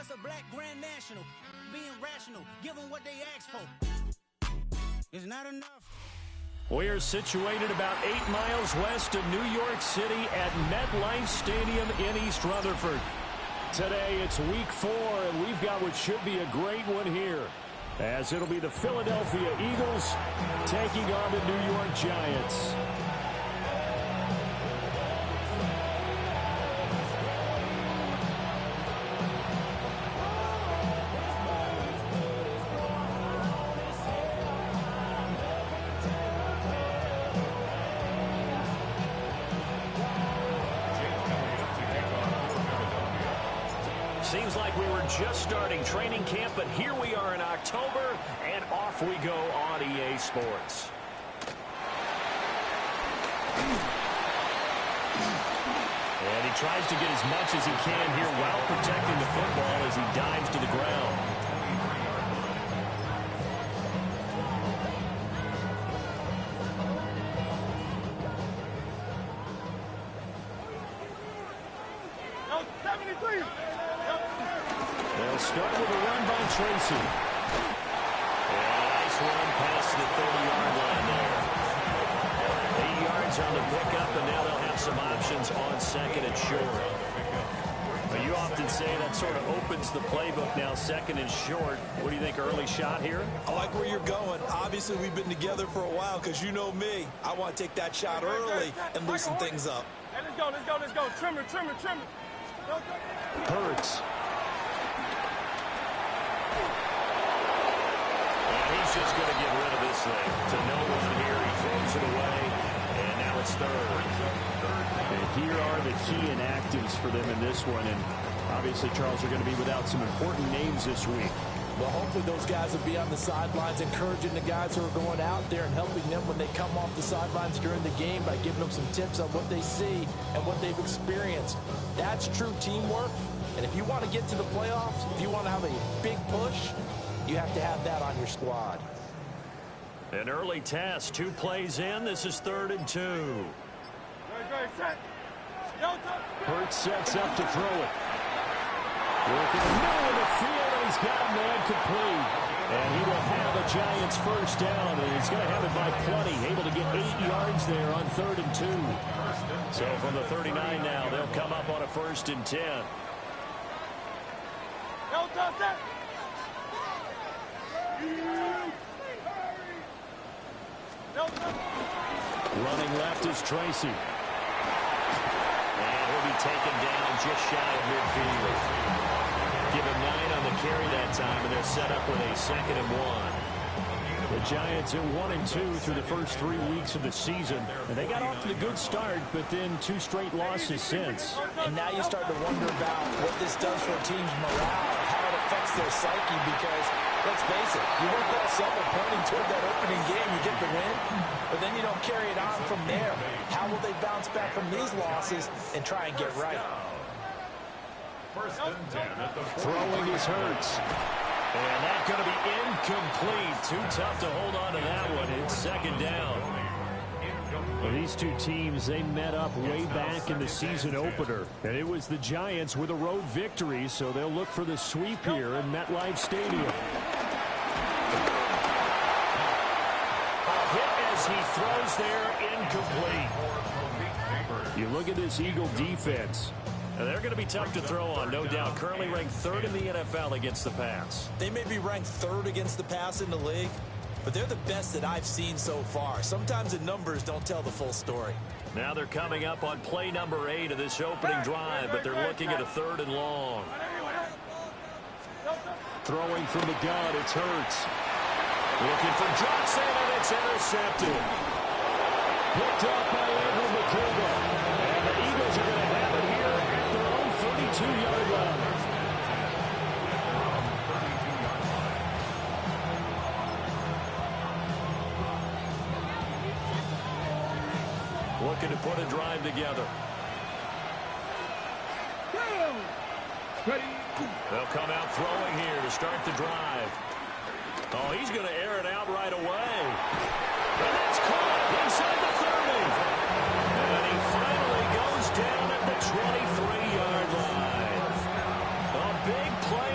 What's a black Grand National? Being rational, give them what they ask for. It's not enough. We are situated about 8 miles west of New York City at MetLife Stadium in East Rutherford. Today it's week 4, and we've got what should be a great one here, as it'll be the Philadelphia Eagles taking on the New York Giants. Seems like we were just starting training camp, but here we are in October, and off we go on EA Sports. And he tries to get as much as he can here while protecting the football as he dives to the ground. They'll start with a run by Tracy. And a nice run past the 30-yard line there. 8 yards on the pickup, and now they'll have some options on second and short. But you often say that sort of opens the playbook now, second and short. What do you think, early shot here? I like where you're going. Obviously, we've been together for a while because you know me. I want to take that shot early and loosen things up. Hey, let's go. Trimmer. Hurts. And he's just going to get rid of this thing. To no one here. He throws it away. And now it's third. And here are the key inactives for them in this one. And obviously, Charles, are going to be without some important names this week. Well, hopefully those guys will be on the sidelines encouraging the guys who are going out there and helping them when they come off the sidelines during the game by giving them some tips on what they see and what they've experienced. That's true teamwork. And if you want to get to the playoffs, if you want to have a big push, you have to have that on your squad. An early test, 2 plays in. This is 3rd and 2. Hurts sets up to throw it. Working the middle of the field, and he's got a man complete. And he will have a Giants first down, and he's going to have it by plenty. Able to get 8 yards there on 3rd and 2. So from the 39 now, they'll come up on a 1st and 10. Running left is Tracy. And he'll be taken down just shy of midfield. Give him 9 on the carry that time, and they're set up with a 2nd and 1. The Giants at 1 and 2 through the first 3 weeks of the season. And they got off to a good start, but then 2 straight losses since. And now you start to wonder about what this does for a team's morale, how it affects their psyche, because let's face it, you work all summer pointing toward that opening game, you get the win, but then you don't carry it on from there. How will they bounce back from these losses and try and get right? Throwing is Hurts. And that's going to be incomplete. Too tough to hold on to that one. It's 2nd down. Well, these two teams, they met up way back in the season opener. And it was the Giants with a road victory, so they'll look for the sweep here in MetLife Stadium. A hit as he throws there, incomplete. You look at this Eagle defense. And they're going to be tough to throw on, no doubt. Currently ranked 3rd in the NFL against the pass. They may be ranked 3rd against the pass in the league, but they're the best that I've seen so far. Sometimes the numbers don't tell the full story. Now they're coming up on play number 8 of this opening drive, but they're looking at a 3rd and long. Throwing from the gun, it's Hurts. Looking for Johnson, and it's intercepted. Picked up by Andrew McCougar. And the Eagles are going to have it here at their own 32-yard line. Looking to put a drive together. They'll come out throwing here to start the drive. Oh, he's going to air it out right away. And that's caught inside the 30. And he finally goes down at the 23-yard line. A big play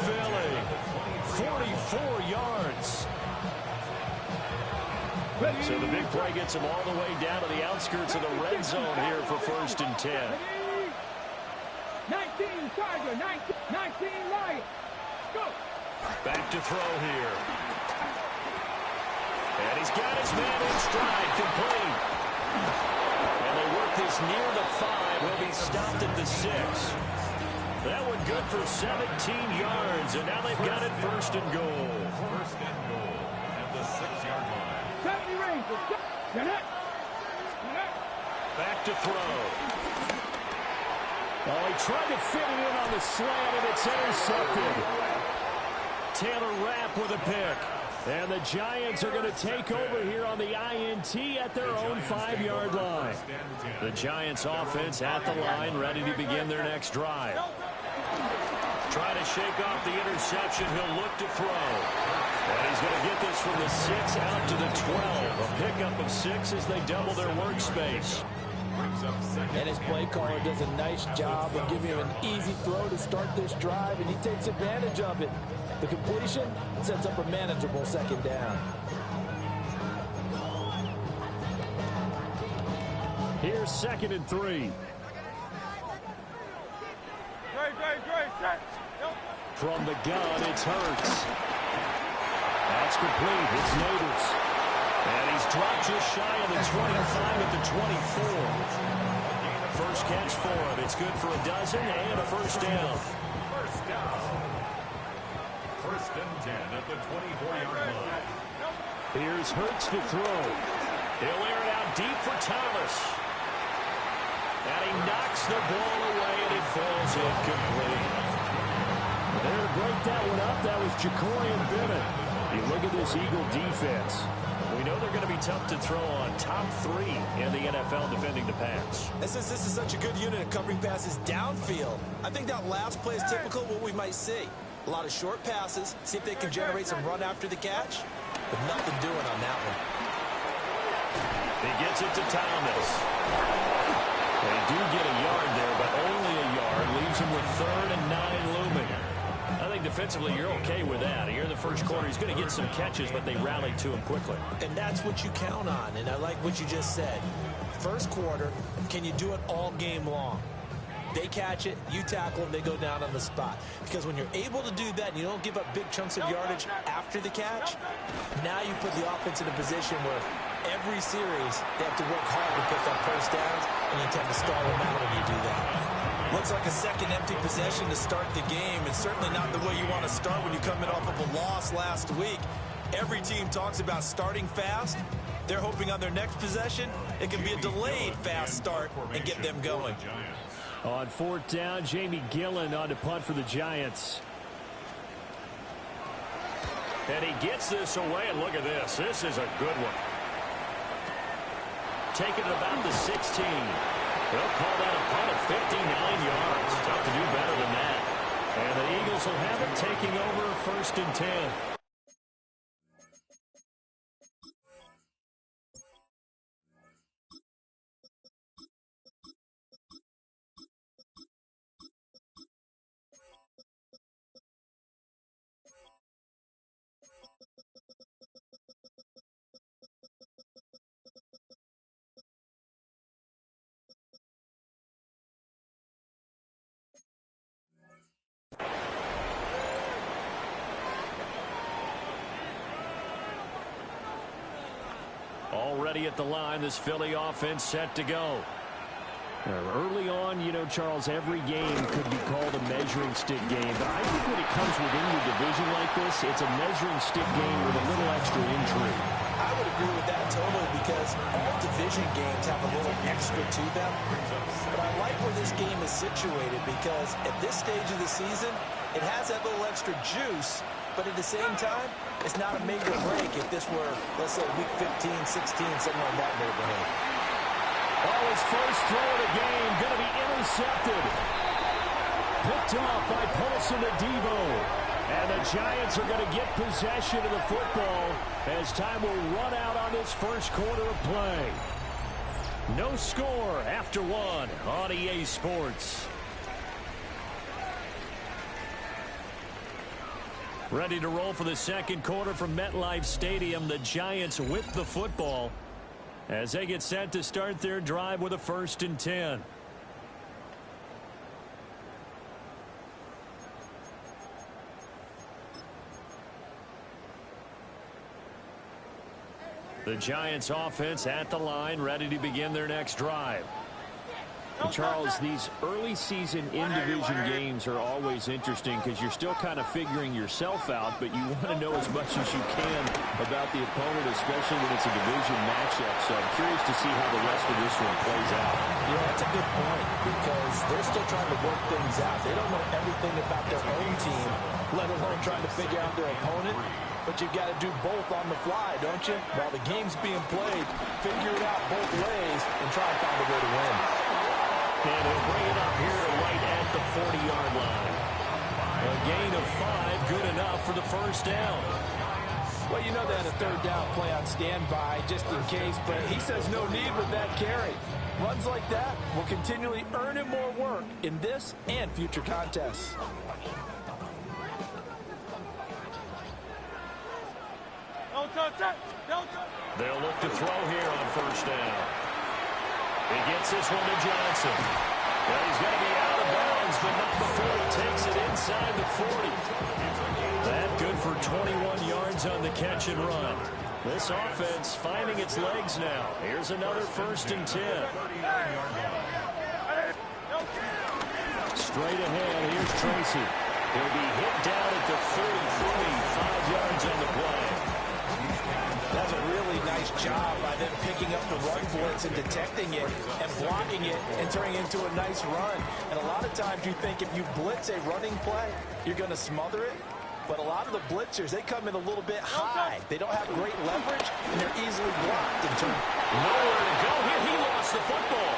Philly. 44 yards. So the big play gets him all the way down to the outskirts of the red zone here for 1st and 10. 19 Tiger, 19 Lion. Go. Back to throw here. And he's got his man in stride, complete. And they work this near the 5. He'll be stopped at the 6. That one good for 17 yards, and now they've got it 1st and goal. 1st and goal at the 6-yard line. Back to throw. Oh, he tried to fit it in on the slant, and it's intercepted. Taylor Rapp with a pick. And the Giants are going to take over here on the INT at their own 5-yard line. The Giants offense at the line, ready to begin their next drive. Trying to shake off the interception. He'll look to throw. And he's going to get this from the 6 out to the 12. A pickup of 6 as they double their workspace. And his play caller does a nice job of giving him an easy throw to start this drive, and he takes advantage of it. The completion sets up a manageable 2nd down. Here's 2nd and 3. Set. From the gun, it's Hurts. That's complete. It's Neighbors. And he's dropped just shy of the 25 at the 24. First catch for him. It's good for a dozen and a 1st down. 1st down. 1st and 10 at the 24-yard line. Here's Hurts to throw. He'll air it out deep for Thomas. And he knocks the ball away, and it falls incomplete. There to break that one up, that was Jacorian Bennett. You look at this Eagle defense. We know they're going to be tough to throw on. Top 3 in the NFL defending the pass. And since this is such a good unit of covering passes downfield, I think that last play is typical of what we might see. A lot of short passes, see if they can generate some run after the catch, but nothing doing on that one. He gets it to Thomas. They do get a yard there, but only a yard. Leaves him with 3rd and 9 looming. I think defensively you're okay with that. Here in the first quarter, he's going to get some catches, but they rallied to him quickly. And that's what you count on, and I like what you just said. First quarter, can you do it all game long? They catch it, you tackle them, they go down on the spot. Because when you're able to do that and you don't give up big chunks of yardage after the catch, now you put the offense in a position where every series they have to work hard to pick up 1st downs, and you tend to stall them out when you do that. Looks like a second empty possession to start the game, and certainly not the way you want to start when you come in off of a loss last week. Every team talks about starting fast. They're hoping on their next possession it can be a delayed fast start and get them going. On 4th down, Jamie Gillen on to punt for the Giants. And he gets this away, and look at this. This is a good one. Taking it about the 16. They'll call that a punt of 59 yards. Tough to do better than that. And the Eagles will have it taking over 1st and 10. Already at the line, this Philly offense set to go. Early on, you know, Charles, every game could be called a measuring stick game. But I think when it comes within your division like this, it's a measuring stick game with a little extra intrigue. I would agree with that totally, because all division games have a little extra to them. But I like where this game is situated, because at this stage of the season, it has that little extra juice. But at the same time, it's not a make or break if this were, let's say, week 15, 16, somewhere in that neighborhood. Oh, his first throw of the game going to be intercepted. Picked off by Paulson Adebo. And the Giants are going to get possession of the football as time will run out on this first quarter of play. No score after 1 on EA Sports. Ready to roll for the second quarter from MetLife Stadium. The Giants with the football as they get set to start their drive with a 1st and 10. The Giants offense at the line, ready to begin their next drive. And Charles, these early season in-division games are always interesting because you're still kind of figuring yourself out, but you want to know as much as you can about the opponent, especially when it's a division matchup. So I'm curious to see how the rest of this one plays out. Yeah, that's a good point because they're still trying to work things out. They don't know everything about their own team, let alone trying to figure out their opponent. But you've got to do both on the fly, don't you? While the game's being played, figure it out both ways and try and find a way to win. And he'll bring it up here to right at the 40-yard line. A gain of 5, good enough for the first down. Well, you know they had a third down play on standby just in case, but he says no need with that carry. Runs like that will continually earn him more work in this and future contests. They'll look to throw here on first down. He gets this one to Johnson. Well, he's going to be out of bounds, but not before he takes it inside the 40. That good for 21 yards on the catch and run. This offense finding its legs now. Here's another 1st and 10. Straight ahead, here's Tracy. He'll be hit down at the 33, 5 yards on the play. That's a really nice job by them picking up the run blitz and detecting it and blocking it and turning it into a nice run. And a lot of times you think if you blitz a running play, you're going to smother it. But a lot of the blitzers, they come in a little bit high. They don't have great leverage, and they're easily blocked in turn. Nowhere to go here. He lost the football.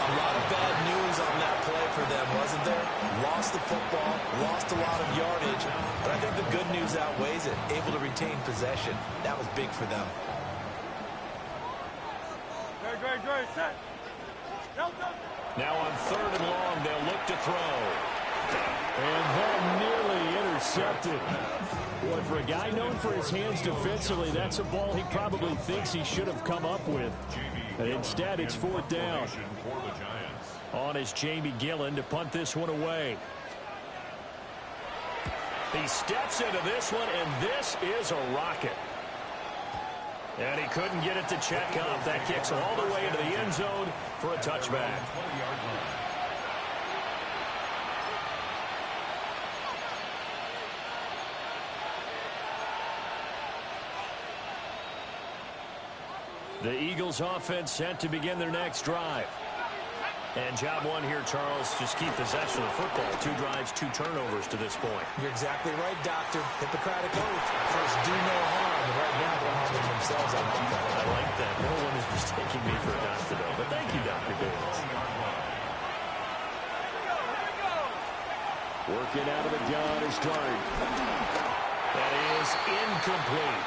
A lot of bad news on that play for them, wasn't there? Lost the football, lost a lot of yardage, but I think the good news outweighs it. Able to retain possession. That was big for them. Now on 3rd and long, they'll look to throw. And that nearly intercepted. Boy, for a guy known for his hands defensively, that's a ball he probably thinks he should have come up with. And instead, it's 4th down. On is Jamie Gillen to punt this one away. He steps into this one, and this is a rocket. And he couldn't get it to check up. That kicks all the way into the end zone for a touchback. The Eagles offense set to begin their next drive. And job one here, Charles, just keep possession of the football. 2 drives, 2 turnovers to this point. You're exactly right, Doctor. Hippocratic oath. First, do no harm. Right now, they're harming themselves on offense. I like that. No one is mistaking me for a doctor, though. But thank you, Dr. Davis. Working out of the gun is Dart. That is incomplete.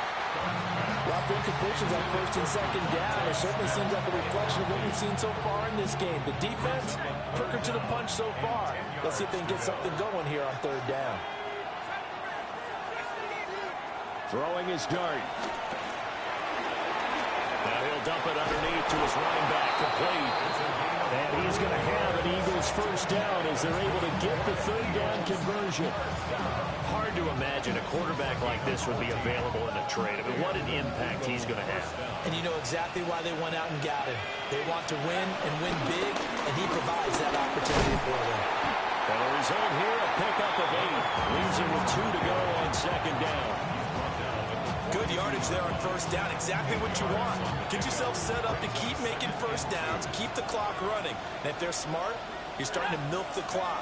Rough incompletions on 1st and 2nd down. It certainly seems like a reflection of what we've seen so far in this game. The defense, quicker to the punch so far. Let's see if they can get something going here on 3rd down. Throwing his Dart. Now he'll dump it underneath to his running back, complete. And he's going to have an Eagles 1st down as they're able to get the 3rd down conversion. Hard to imagine a quarterback like this would be available in a trade. I mean, what an impact he's going to have. And you know exactly why they went out and got him. They want to win and win big, and he provides that opportunity for them. And the result here, a pickup of 8. Leaves him with 2 to go on 2nd down. Good yardage there on 1st down. Exactly what you want. Get yourself set up to keep making 1st downs, keep the clock running. And if they're smart, you're starting to milk the clock.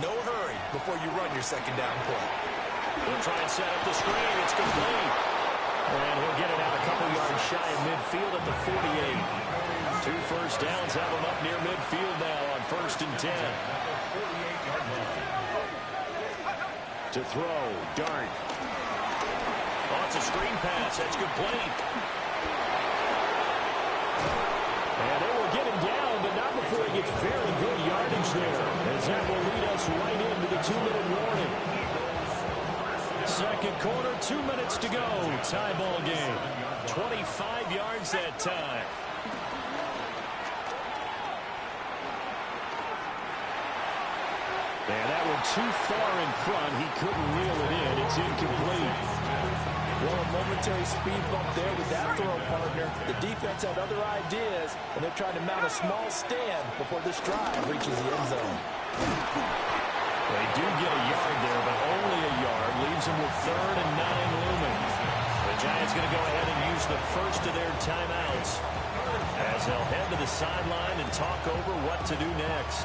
No hurry before you run your 2nd down play. He'll try and set up the screen. It's complete. And he'll get it out a couple yards shy of midfield at the 48. 2 first downs have him up near midfield now on 1st and 10. To throw, Dart. Oh, it's a screen pass. That's complete. And they will get him down, but not before he gets very good yardage there, as that will lead us right into the 2-minute warning. Second quarter, 2 minutes to go. Tie ball game. 25 yards that time. And that one too far in front. He couldn't reel it in. It's incomplete. Well, a momentary speed bump there with that throw, partner. The defense had other ideas, and they're trying to mount a small stand before this drive reaches the end zone. They do get a yard there, but only a yard. Leaves them with 3rd and 9 looming. The Giants going to go ahead and use the first of their timeouts as they'll head to the sideline and talk over what to do next.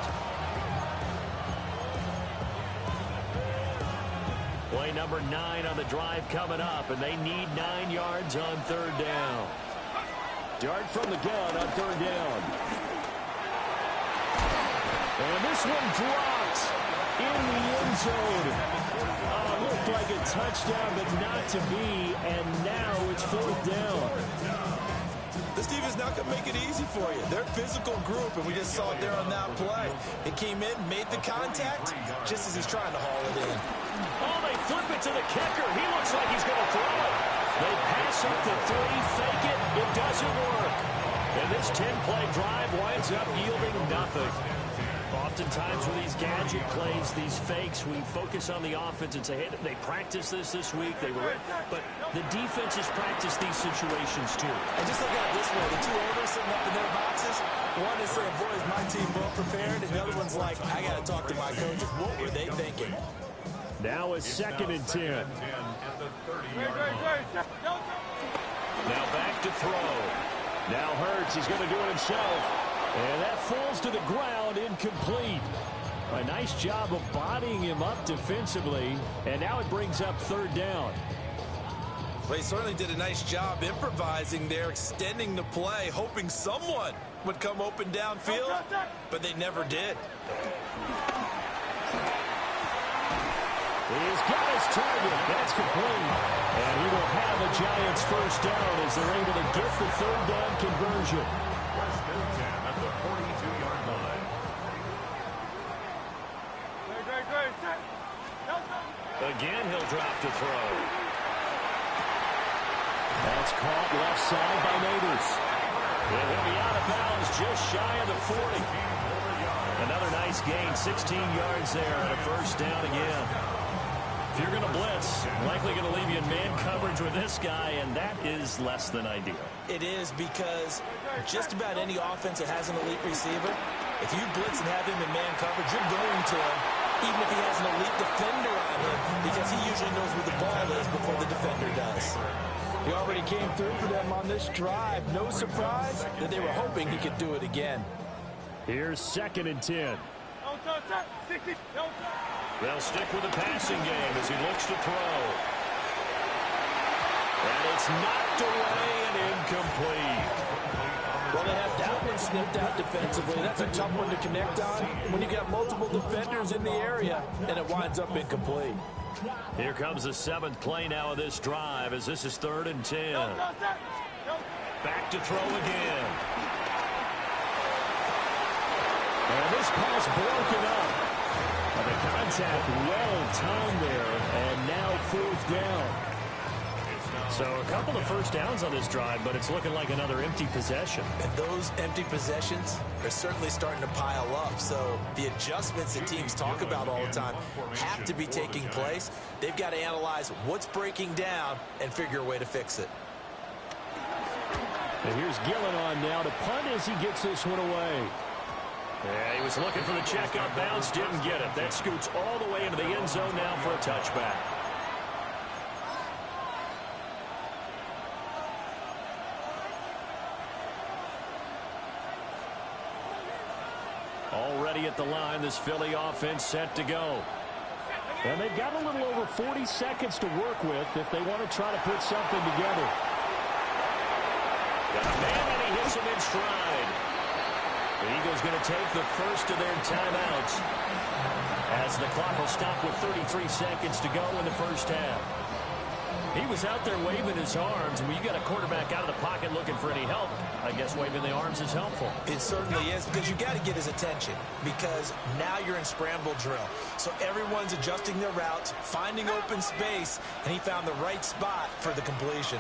Play number 9 on the drive coming up, and they need 9 yards on 3rd down. Dart from the gun on 3rd down. And this one dropped in the end zone. Looked like a touchdown, but not to be, and now it's 4th down. This defense not going to make it easy for you. They're a physical group, and we just saw it there on that play. It came in, made the contact, just as he's trying to haul it in. Oh, they flip it to the kicker. He looks like he's going to throw it. They pass up the 3, fake it. It doesn't work. And this 10-play drive winds up yielding nothing. Oftentimes with these gadget plays, these fakes, we focus on the offense and say, hey, they practiced this week. They were, but the defense has practiced these situations too. And just look at it this way. The two owners sitting up in their boxes, one is saying, boys, my team well prepared, and the other one's like, I got to talk to my coaches. What were they thinking? Now a 2nd and 10. Now back to throw. Now Hurts, he's going to do it himself. And that falls to the ground, incomplete. A nice job of bodying him up defensively, and now it brings up 3rd down. Well, he certainly did a nice job improvising there, extending the play, hoping someone would come open downfield, but they never did. He's got his target. That's complete. And he will have a Giants 1st down as they're able to get the 3rd down conversion. At the 42-yard line. Again, he'll drop to throw. That's caught left side by Neighbors. And he'll be out of bounds just shy of the 40. Another nice gain, 16 yards there and a 1st down again. If you're going to blitz, likely going to leave you in man coverage with this guy, and that is less than ideal. It is, because just about any offense that has an elite receiver, if you blitz and have him in man coverage, you're going to him, even if he has an elite defender on him, because he usually knows where the ball is before the defender does. He already came through for them on this drive. No surprise that they were hoping he could do it again. Here's 2nd and 10. They'll stick with the passing game as he looks to throw. And it's knocked away and incomplete. Well, they have that one snipped out defensively. That's a tough one to connect on when you got multiple defenders in the area, and it winds up incomplete. Here comes the 7th play now of this drive as this is 3rd and 10. Back to throw again. And this pass broken up. And the contact well timed there, and now 4th down. So a couple of 1st downs on this drive, but it's looking like another empty possession. And those empty possessions are certainly starting to pile up. So the adjustments that teams talk about all the time have to be taking place. They've got to analyze what's breaking down and figure a way to fix it. And here's Gillen on now to punt as he gets this one away. Yeah, he was looking for the check up bounce, didn't get it. That scoots all the way into the end zone now for a touchback. Already at the line, this Philly offense set to go. And they've got a little over 40 seconds to work with if they want to try to put something together. Got a man, and he hits him in stride. The Eagles going to take the first of their timeouts as the clock will stop with 33 seconds to go in the 1st half. He was out there waving his arms. When you got a quarterback out of the pocket looking for any help, I guess waving the arms is helpful. It certainly is, because you got to get his attention, because now you're in scramble drill. So everyone's adjusting their routes, finding open space, and he found the right spot for the completion.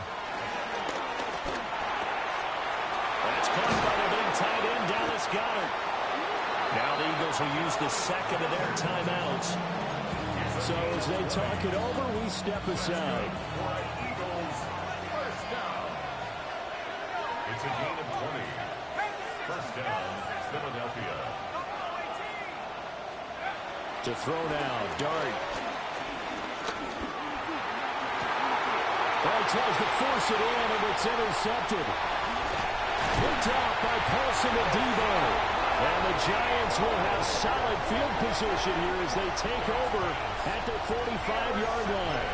That's caught by the big tight end, Dallas Goedert. Now the Eagles will use the second of their timeouts. So as they talk it over, we step aside. Eagles, first down. It's a gain of 20. First down, Philadelphia. To throw now, Dart. Well, tries to force it in, and it's intercepted. Picked out by Paulson Adebo. And the Giants will have solid field position here as they take over at the 45-yard line.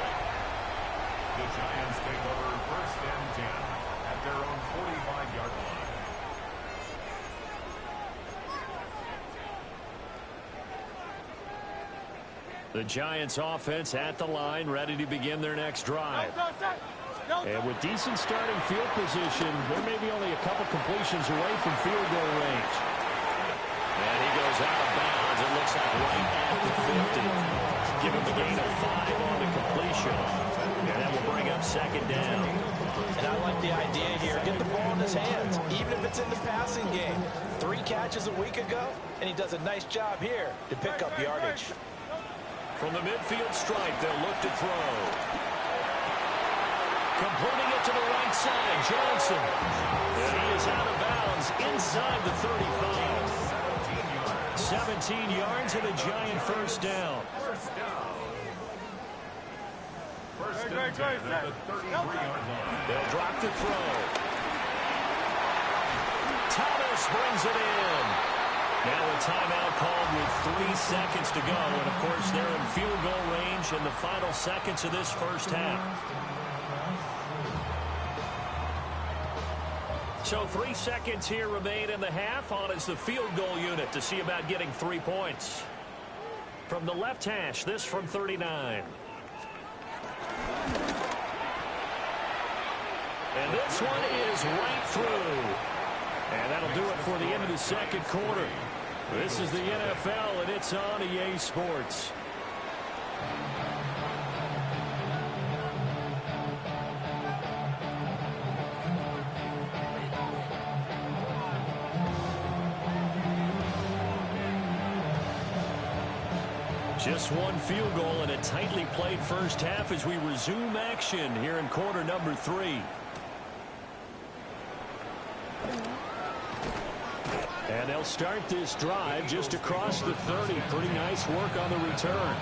The Giants take over first and 10 at their own 45-yard line. The Giants offense at the line, ready to begin their next drive. And with decent starting field position, they're maybe only a couple completions away from field goal range. And he goes out of bounds. It looks like right at the 50. Give him the gain of 5 on the completion. And that will bring up second down. And I like the idea here. Get the ball in his hands, even if it's in the passing game. 3 catches a week ago, and he does a nice job here to pick up yardage. From the midfield stripe, they'll look to throw. Completing it to the right side, Johnson. And he is out of bounds inside the 35. 17 yards and a Giant first down. First down. First and 10 at the 33-yard line. They'll drop the throw. Thomas brings it in. Now a timeout called with 3 seconds to go. And, of course, they're in field goal range in the final seconds of this first half. So 3 seconds here remain in the half. On is the field goal unit to see about getting 3 points. From the left hash, this from 39. And this one is right through. And that'll do it for the end of the second quarter. This is the NFL, and it's on EA Sports. Just one field goal and a tightly played first half as we resume action here in quarter number 3. And they'll start this drive just across the 30. Pretty nice work on the return.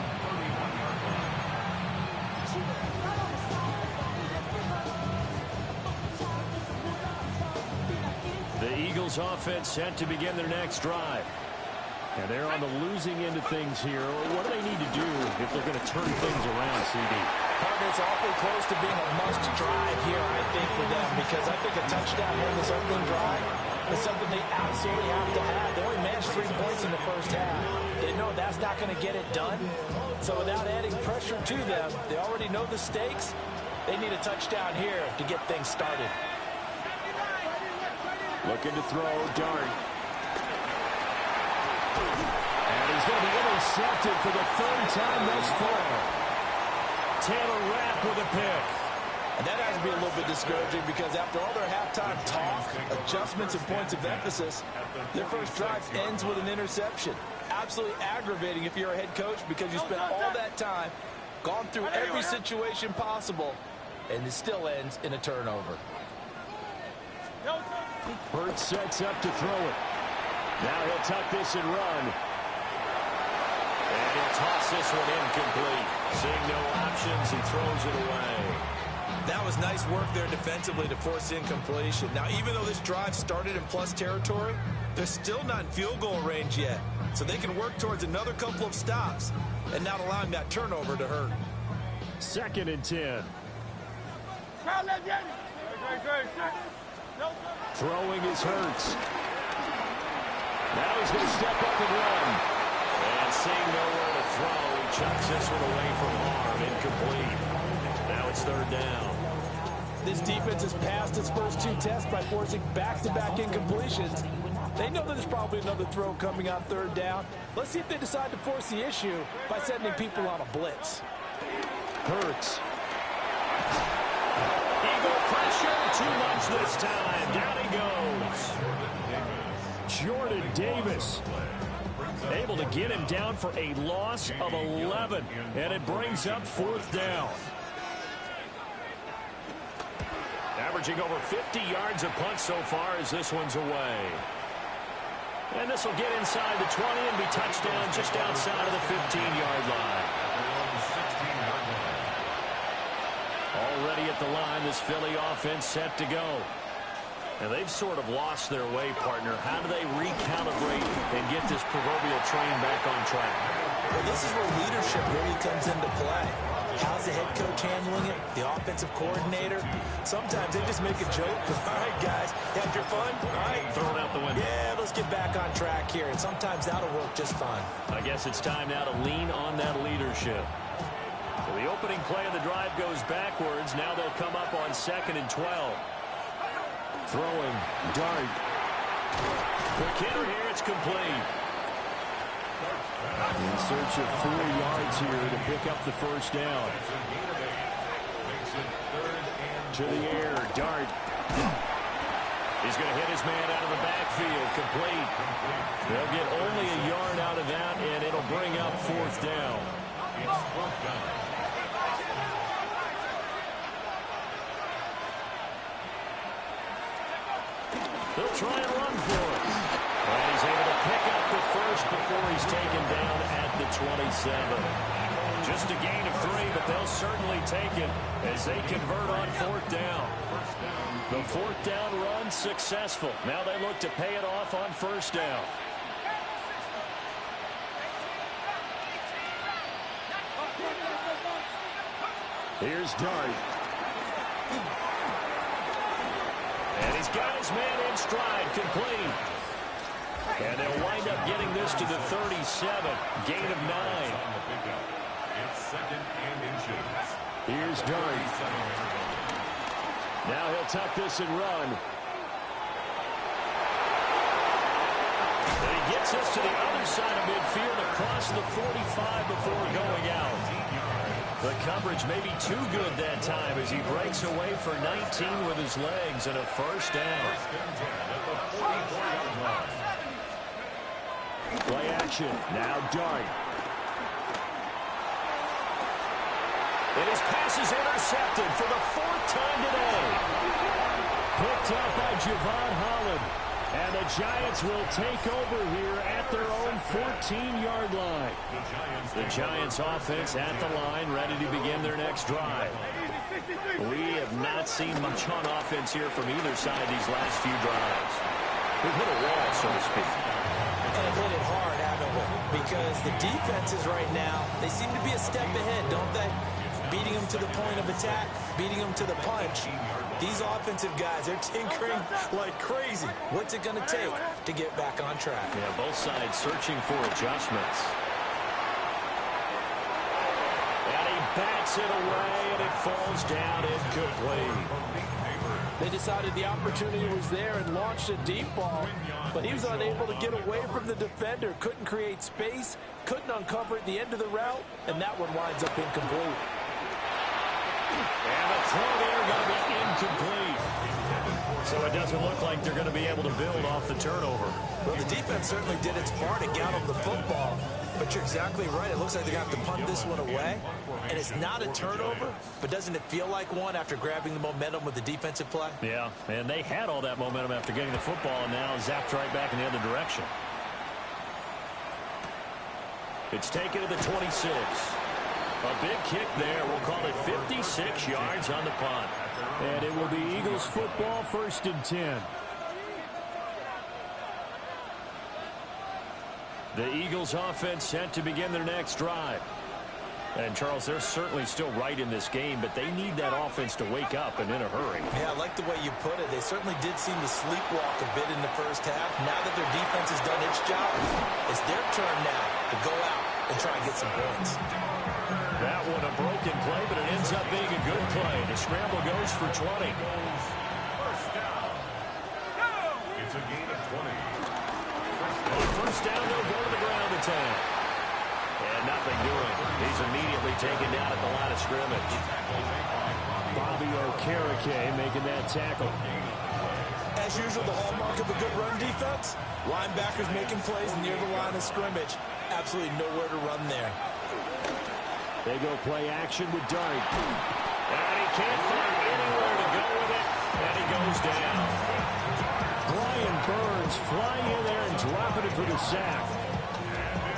The Eagles offense set to begin their next drive. And they're on the losing end of things here. What do they need to do if they're going to turn things around, CD? Partner, it's awfully close to being a must drive here, I think, for them, because I think a touchdown here in this opening drive is something they absolutely have to have. They only managed 3 points in the first half. They know that's not going to get it done. So without adding pressure to them, they already know the stakes. They need a touchdown here to get things started. Looking to throw, Dart. And he's going to be intercepted for the 3rd time thus far. Taylor Rapp with a pick. And that has to be a little bit discouraging because after all their halftime talk, adjustments and points of emphasis, their first drive ends with an interception. Absolutely aggravating if you're a head coach because you spent all that time, gone through every situation possible, and it still ends in a turnover. Burt sets up to throw it. Now he'll tuck this and run. And he'll toss this one incomplete. Seeing no options, he throws it away. That was nice work there defensively to force incompletion. Now, even though this drive started in plus territory, they're still not in field goal range yet. So they can work towards another couple of stops and not allowing that turnover to hurt. 2nd and 10. Throwing is Hurts. Now he's going to step up and run. And seeing nowhere to throw, he chucks this one away from harm. Incomplete. Now it's third down. This defense has passed its first two tests by forcing back-to-back incompletions. They know that there's probably another throw coming on third down. Let's see if they decide to force the issue by sending people on a blitz. Hurts. Eagle pressure. Too much this time. Down he goes. Jordan Davis able to get him down for a loss of 11. And it brings up fourth down. Averaging over 50 yards a punt so far as this one's away. And this will get inside the 20 and be touchdown just outside of the 15-yard line. Already at the line, this Philly offense set to go. And they've sort of lost their way, partner. How do they recalibrate and get this proverbial train back on track? Well, this is where leadership really comes into play. How's the head coach handling it? The offensive coordinator? Sometimes they just make a joke. All right, guys, had your fun? All right. Throw it out the window. Yeah, let's get back on track here. And sometimes that'll work just fine. I guess it's time now to lean on that leadership. So the opening play of the drive goes backwards. Now they'll come up on 2nd and 12. Throwing, dart. Quick hitter here, it's complete. In search of 4 yards here to pick up the first down. To the air, dart. He's going to hit his man out of the backfield, complete. They'll get only a yard out of that, and it'll bring up fourth down. They'll try and run for it. And he's able to pick up the first before he's taken down at the 27. Just a gain of 3, but they'll certainly take it as they convert on fourth down. The fourth down run successful. Now they look to pay it off on first down. Here's Dart. And he's got his man in stride, complete. And they'll wind up getting this to the 37, gain of 9. It's 2nd and inches. Here's Dart. Now he'll tuck this and run. And he gets this to the other side of midfield across the 45 before going out. The coverage may be too good that time as he breaks away for 19 with his legs and a first down. Play action. Now Dart. And his pass is intercepted for the 4th time today. Picked up by Javon Holland. And the Giants will take over here at their own 14-yard line. The Giants offense at the line, ready to begin their next drive. We have not seen much on offense here from either side these last few drives. We've hit a wall, so to speak. And hit it hard, haven't we? Because the defenses right now, they seem to be a step ahead, don't they? Beating them to the point of attack, beating them to the punch. These offensive guys, they're tinkering like crazy. What's it going to take to get back on track? Yeah, both sides searching for adjustments. And he bats it away, and it falls down incomplete. They decided the opportunity was there and launched a deep ball, but he was unable to get away from the defender, couldn't create space, couldn't uncover at the end of the route, and that one winds up incomplete. And the throw there going to be incomplete. So it doesn't look like they're going to be able to build off the turnover. Well, the defense certainly did its part to get them the football, but you're exactly right. It looks like they're going to have to punt this one away, and it's not a turnover, but doesn't it feel like one after grabbing the momentum with the defensive play? Yeah, and they had all that momentum after getting the football, and now zapped right back in the other direction. It's taken to the 26. A big kick there. We'll call it 56 yards on the punt. And it will be Eagles football, 1st and 10. The Eagles offense set to begin their next drive. And, Charles, they're certainly still right in this game, but they need that offense to wake up and in a hurry. Yeah, I like the way you put it. They certainly did seem to sleepwalk a bit in the first half. Now that their defense has done its job, it's their turn now to go out and try and get some points. That one a broken play, but it ends up being a good play. The scramble goes for 20. First down. It's a gain of 20. On first down, they'll go to the ground attack. And nothing doing. He's immediately taken down at the line of scrimmage. Bobby Okereke making that tackle. As usual, the hallmark of a good run defense, linebackers making plays near the line of scrimmage. Absolutely nowhere to run there. They go play action with Dart. And he can't find anywhere to go with it. And he goes down. Brian Burns flying in there and dropping it for the sack.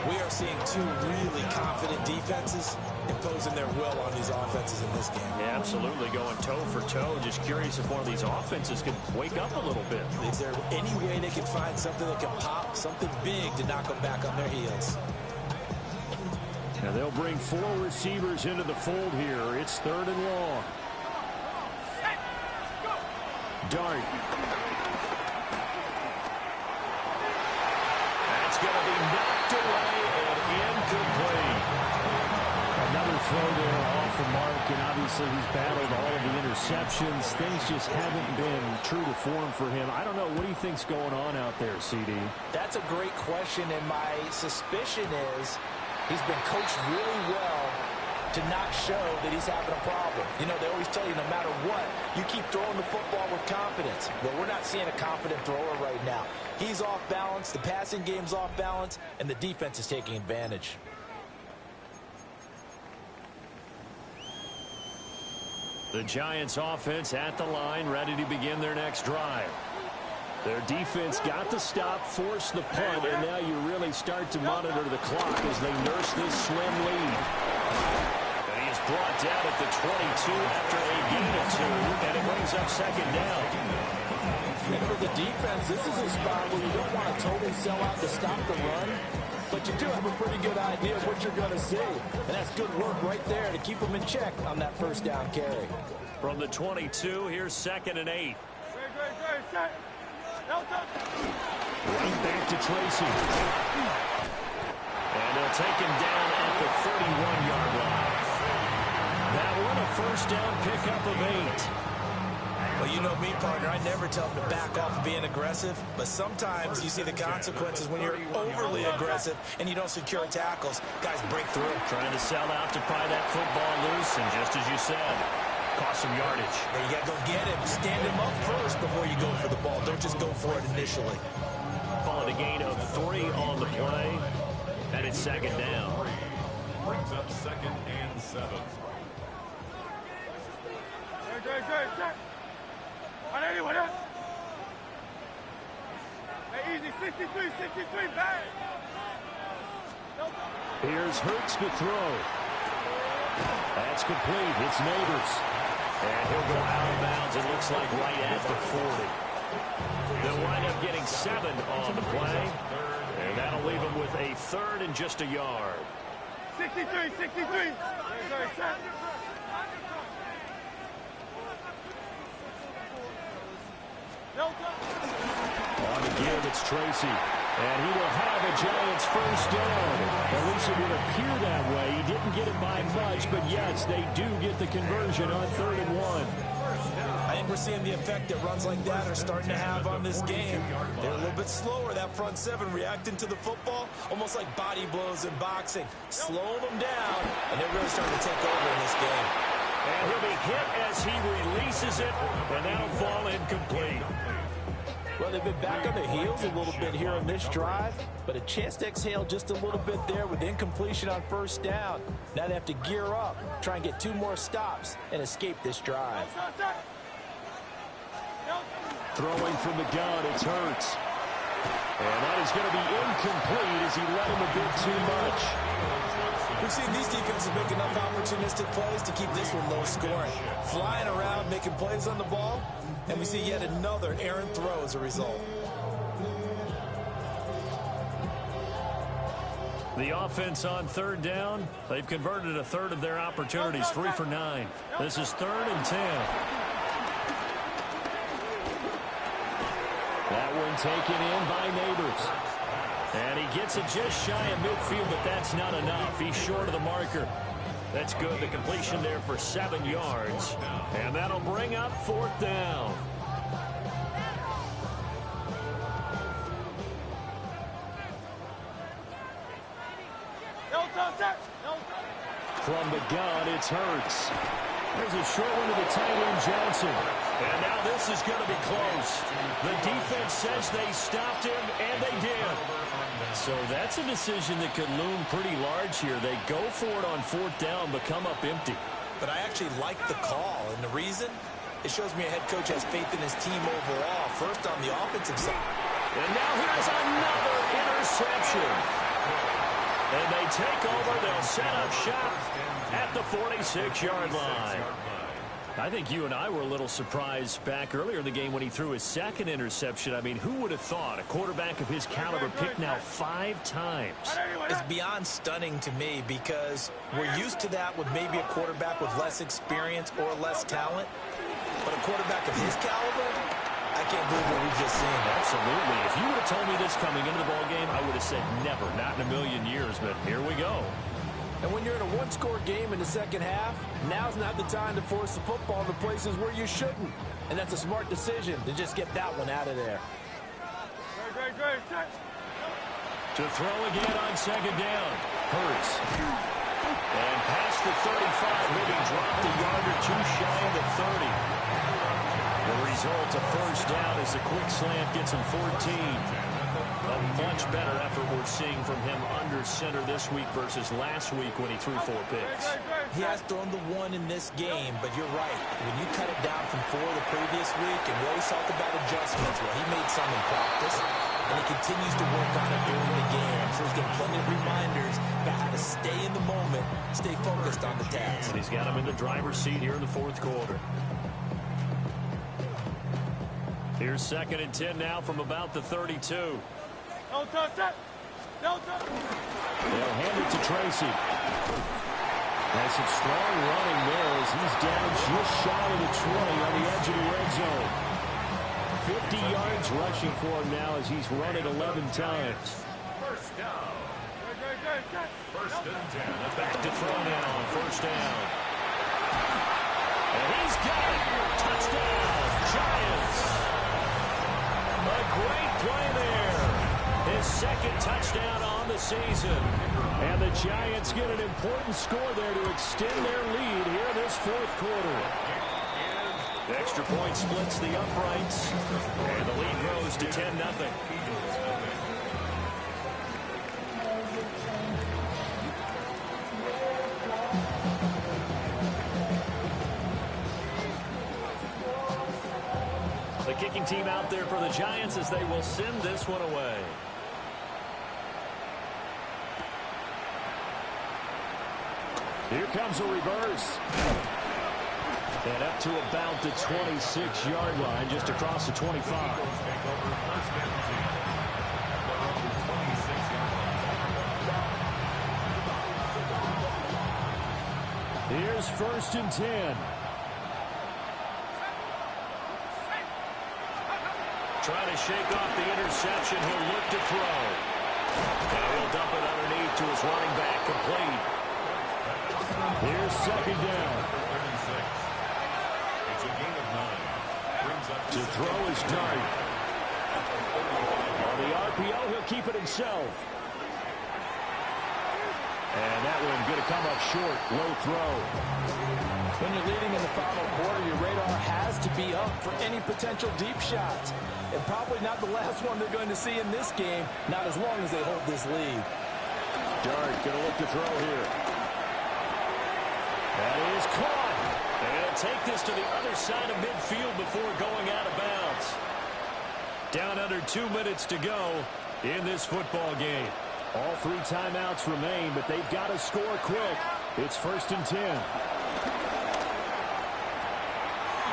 We are seeing two really confident defenses imposing their will on these offenses in this game. Yeah, absolutely, going toe for toe. Just curious if one of these offenses can wake up a little bit. Is there any way they can find something that can pop, something big to knock them back on their heels? Now they'll bring 4 receivers into the fold here. It's 3rd and long. Dart. That's going to be knocked away and incomplete. Another throw there off the mark, and obviously he's battled all of the interceptions. Things just haven't been true to form for him. I don't know. What do you think's going on out there, CD? That's a great question, and my suspicion is he's been coached really well to not show that he's having a problem. You know, they always tell you no matter what, you keep throwing the football with confidence. Well, we're not seeing a confident thrower right now. He's off balance, the passing game's off balance, and the defense is taking advantage. The Giants offense at the line, ready to begin their next drive. Their defense got the stop, forced the punt, and now you really start to monitor the clock as they nurse this slim lead. And he is brought down at the 22 after a gain of 2, and it brings up 2nd down. And for the defense, this is a spot where you don't want to totally sell out to stop the run, but you do have a pretty good idea of what you're going to see. And that's good work right there to keep them in check on that first down carry. From the 22, here's 2nd and 8. Right back to Tracy. And they'll take him down at the 31-yard line. That one a first down pickup of 8. Well, you know me, partner. I never tell them to back off of being aggressive, but sometimes you see the consequences when you're overly aggressive and you don't secure tackles. Guys break through. Trying to sell out to pry that football loose, and just as you said, cost some yardage. Yeah, you got to go get him. Stand him up first before you go for the ball. Don't just go for it initially. Call it a gain of 3 on the play, and it's 2nd down. Brings up 2nd and 7. Easy, 63, back. Here's Hurts to throw. That's complete. It's Neighbors. And he'll go out of bounds, it looks like right at the 40. They'll wind up getting 7 on the play, and that'll leave them with a 3rd and just a yard. 63. On the give, it's Tracy. And he will have a Giants first down. At least it would appear that way. He didn't get it by much, but yes, they do get the conversion on 3rd and 1. I think we're seeing the effect that runs like that are starting to have on this game. They're a little bit slower, that front 7, reacting to the football, almost like body blows in boxing. Slowing them down, and they're really starting to take over in this game. And he'll be hit as he releases it, and that'll fall incomplete. Well, they've been back on their heels a little bit here on this drive, but a chance to exhale just a little bit there with incompletion on first down. Now they have to gear up, try and get 2 more stops, and escape this drive. Throwing from the gun, it's Hurts. And that is going to be incomplete as he let him a bit too much. We've seen these defenses make enough opportunistic plays to keep this one low scoring. Flying around, making plays on the ball, and we see yet another errant throw as a result. The offense on 3rd down, they've converted a 3rd of their opportunities, 3 for 9. This is 3rd and 10. That one taken in by Neighbors. And he gets it just shy of midfield, but that's not enough. He's short of the marker. That's good. The completion there for 7 yards. And that'll bring up 4th down. From the gun, it's Hurts. There's a short one to the tight end, Johnson. And now this is going to be close. The defense says they stopped him, and they did. So that's a decision that could loom pretty large here. They go for it on 4th down, but come up empty. But I actually like the call, and the reason? It shows me a head coach has faith in his team overall, first on the offensive side. And now here's another interception. And they take over. They'll set up shop at the 46-yard line. I think you and I were a little surprised back earlier in the game when he threw his 2nd interception. I mean, who would have thought a quarterback of his caliber picked now 5 times? It's beyond stunning to me because we're used to that with maybe a quarterback with less experience or less talent. But a quarterback of his caliber, I can't believe what we've just seen. Absolutely. If you would have told me this coming into the ballgame, I would have said never, not in a million years, but here we go. And when you're in a one-score game in the second half, now's not the time to force the football to places where you shouldn't. And that's a smart decision to just get that one out of there. To throw again on 2nd down. Hurts. And past the 35, maybe dropped a yard or 2 shy of the 30. The result, a 1st down as the quick slant gets him 14. A much better effort we're seeing from him under center this week versus last week when he threw 4 picks. He has thrown the 1 in this game, but you're right. When you cut it down from 4 the previous week, and we always talk about adjustments, well, he made some in practice, and he continues to work on it during the game. I'm sure he's getting plenty of reminders about how to stay in the moment, stay focused on the task. And he's got him in the driver's seat here in the 4th quarter. Here's 2nd and 10 now from about the 32. No touch. They'll hand it to Tracy. Has some strong running there as he's down just shy of the 20 on the edge of the red zone. 50 yards rushing for him now as he's run it 11 times. 1st down. 1st and 10. Back to throw now. 1st down. And he's got it. Touchdown, Giants. A great play there. His 2nd touchdown on the season. And the Giants get an important score there to extend their lead here this 4th quarter. The extra point splits the uprights. And the lead grows to 10-0. The kicking team out there for the Giants as they will send this one away. Here comes a reverse. And up to about the 26-yard line, just across the 25. Here's 1st and 10. Trying to shake off the interception. He'll look to throw. And he'll dump it underneath to his running back. Complete. Here's 2nd down. It's a gain of 9. To throw his dart. On the RPO, he'll keep it himself. And that one going to come up short. Low throw. When you're leading in the final quarter, your radar has to be up for any potential deep shots. And probably not the last one they're going to see in this game, not as long as they hold this lead. Dart going to look to throw here. That is caught. And he'll take this to the other side of midfield before going out of bounds. Down under 2 minutes to go in this football game. All 3 timeouts remain, but they've got to score quick. It's 1st and 10.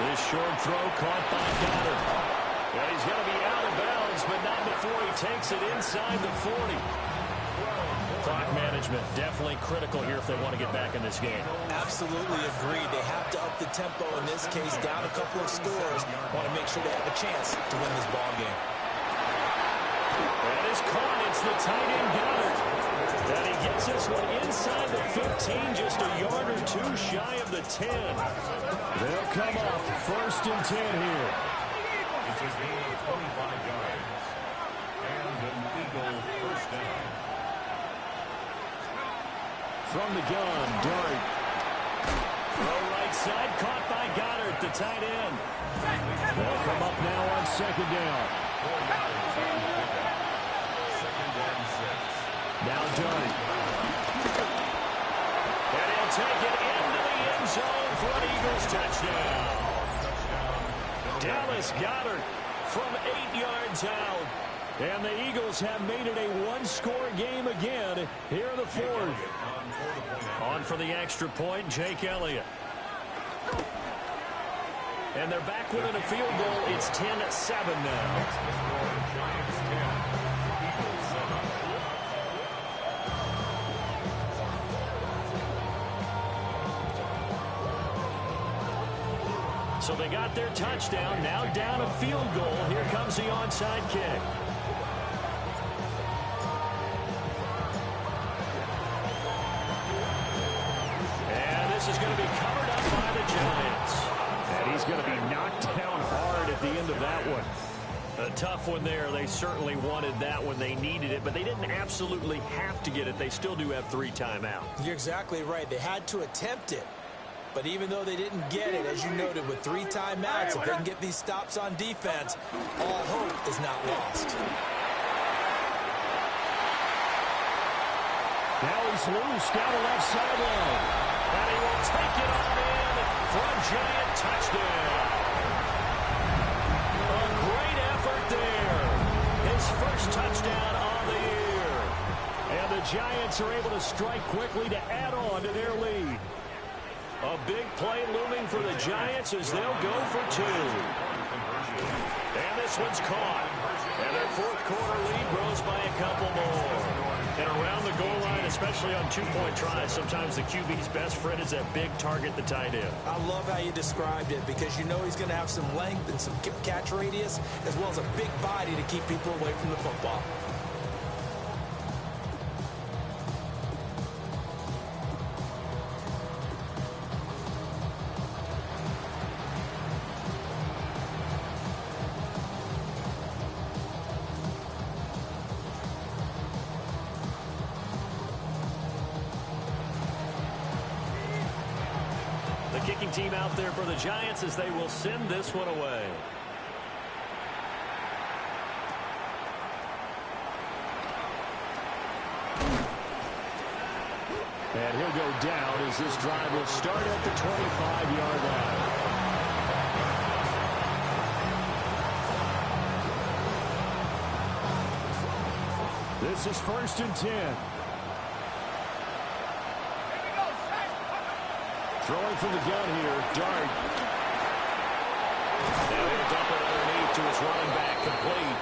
This short throw caught by Goddard. And he's going to be out of bounds, but not before he takes it inside the 40. Clock management definitely critical here if they want to get back in this game. Absolutely agreed. They have to up the tempo in this case, down a couple of scores. Want to make sure they have a chance to win this ball game. That is caught. It's the tight end Goddard. And he gets this one inside the 15, just a yard or two shy of the 10. They'll come up 1st and 10 here. It's a gain of 25 yards. And an Eagle first down. From the gun, Dart. Throw right side, caught by Goddard, the tight end. They'll come up now on 2nd down. 4 yards on the pickup. 2nd and 6. Now Dart. And he'll take it into the end zone for an Eagles touchdown. Dallas Goedert from 8 yards out. And the Eagles have made it a one-score game again here in the 4th. On for the extra point, Jake Elliott. And they're back within a field goal. It's 10-7 now. Giants 10, Eagles 7. So they got their touchdown, now down a field goal. Here comes the onside kick. And this is going to be covered up by the Giants. And he's going to be knocked down hard at the end of that one. A tough one there. They certainly wanted that when they needed it, but they didn't absolutely have to get it. They still do have 3 timeouts. You're exactly right. They had to attempt it. But even though they didn't get it, as you noted, with 3 timeouts, if they can get these stops on defense, all hope is not lost. Now he's loose down the left sideline. And he will take it on in for a Giant touchdown. A great effort there. His first touchdown on the year. And the Giants are able to strike quickly to add on to their lead. A big play looming for the Giants as they'll go for 2. And this one's caught. And their 4th quarter lead grows by a couple more. And around the goal line, especially on 2-point tries, sometimes the QB's best friend is that big target, the tight end. I love how you described it because you know he's going to have some length and some catch radius as well as a big body to keep people away from the football. Kicking team out there for the Giants as they will send this one away. And he'll go down as this drive will start at the 25-yard line. This is 1st and 10. Throwing from the gun here, Dart. Now he'll dump it underneath to his running back, complete.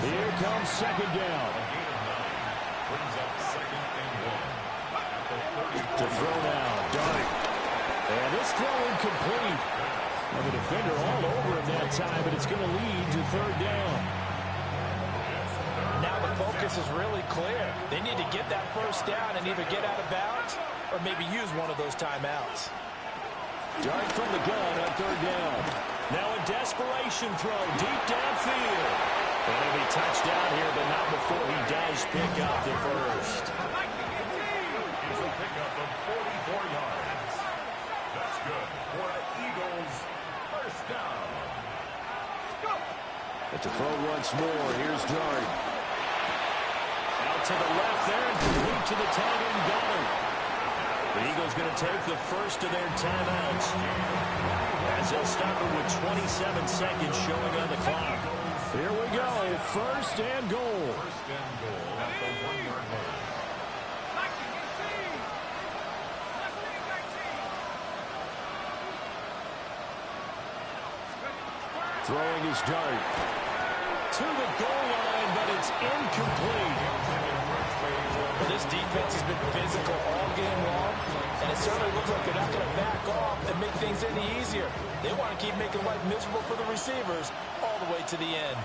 Here comes 2nd down. Brings up 2nd and 1. To throw now, Dart. And this throw incomplete. Now the defender all over him that time, but it's going to lead to 3rd down. Now the focus is really clear. They need to get that 1st down and either get out of bounds or maybe use one of those timeouts. Dart from the gun on 3rd down. Now a desperation throw deep downfield. And he'll be touched down here, but not before he does pick up the first. It's a pickup of 44 yards. That's good for the Eagles. 1st down. But to throw once more, here's Dart. Out to the left there and complete to the tight end Goddard. The Eagles going to take the first of their timeouts as they'll stop it with 27 seconds showing on the clock. Here we go, 1st and goal. 1st and goal at the 1-yard line. Throwing his Dart to the goal line, but it's incomplete. Well, this defense has been physical all game long, and it certainly looks like they're not going to back off and make things any easier. They want to keep making life miserable for the receivers all the way to the end.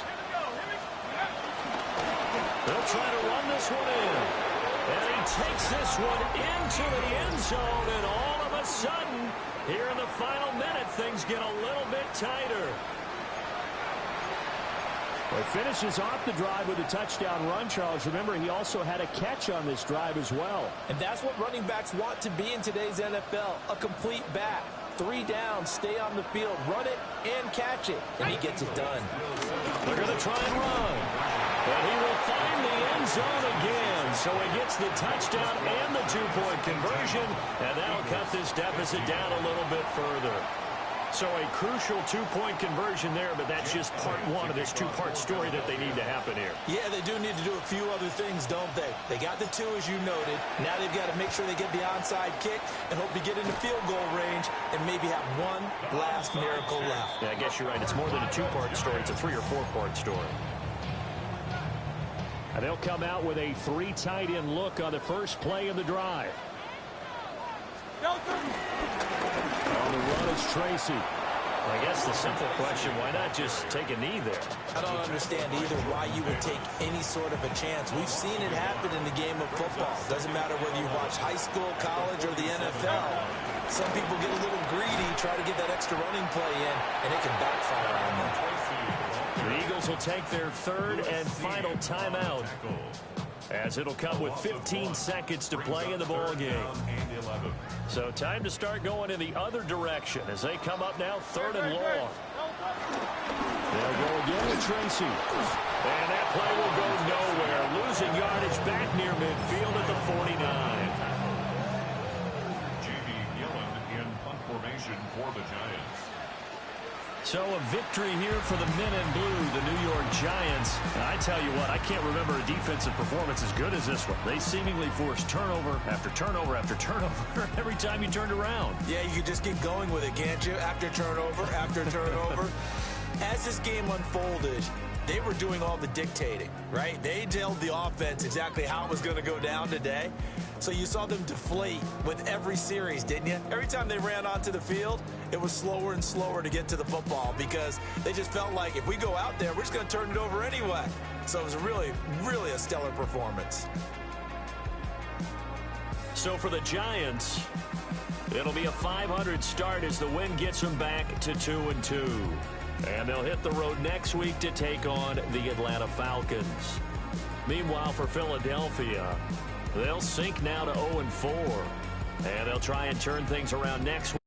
They'll try to run this one in. And he takes this one into the end zone, and all of a sudden, here in the final minute, things get a little bit tighter. Well, he finishes off the drive with a touchdown run, Charles. Remember, he also had a catch on this drive as well. And that's what running backs want to be in today's NFL, a complete back. 3 down, stay on the field, run it, and catch it. And he gets it done. They're going to try and run. And he will find the end zone again. So he gets the touchdown and the 2-point conversion. And that'll cut this deficit down a little bit further. So a crucial 2-point conversion there, but that's just part one of this 2-part story that they need to happen here. Yeah, they do need to do a few other things, don't they? They got the 2, as you noted. Now they've got to make sure they get the onside kick and hope to get into field goal range and maybe have one last miracle left. Yeah, I guess you're right. It's more than a 2-part story. It's a 3- or 4-part story. And they'll come out with a 3 tight end look on the first play of the drive. On the run is Tracy. I guess the simple question, why not just take a knee there? I don't understand either why you would take any sort of a chance. We've seen it happen in the game of football. Doesn't matter whether you watch high school, college, or the NFL. Some people get a little greedy, try to get that extra running play in, and it can backfire on them. The Eagles will take their 3rd and final timeout, as it'll come with 15 seconds to play in the ball game. So time to start going in the other direction as they come up now 3rd and long. They'll go again with Tracy. And that play will go nowhere. Losing yardage back near midfield at the 49. J.B. Gillen in punt formation for the Giants. So a victory here for the men in blue, the New York Giants. And I tell you what, I can't remember a defensive performance as good as this one. They seemingly forced turnover after turnover after turnover every time you turned around. Yeah, you could just keep going with it, can't you? After turnover. As this game unfolded, they were doing all the dictating, right? They told the offense exactly how it was going to go down today. So you saw them deflate with every series, didn't you? Every time they ran onto the field, it was slower and slower to get to the football because they just felt like if we go out there, we're just going to turn it over anyway. So it was really, really a stellar performance. So for the Giants, it'll be a 500 start as the win gets them back to 2-2. And they'll hit the road next week to take on the Atlanta Falcons. Meanwhile, for Philadelphia, they'll sink now to 0-4. And they'll try and turn things around next week.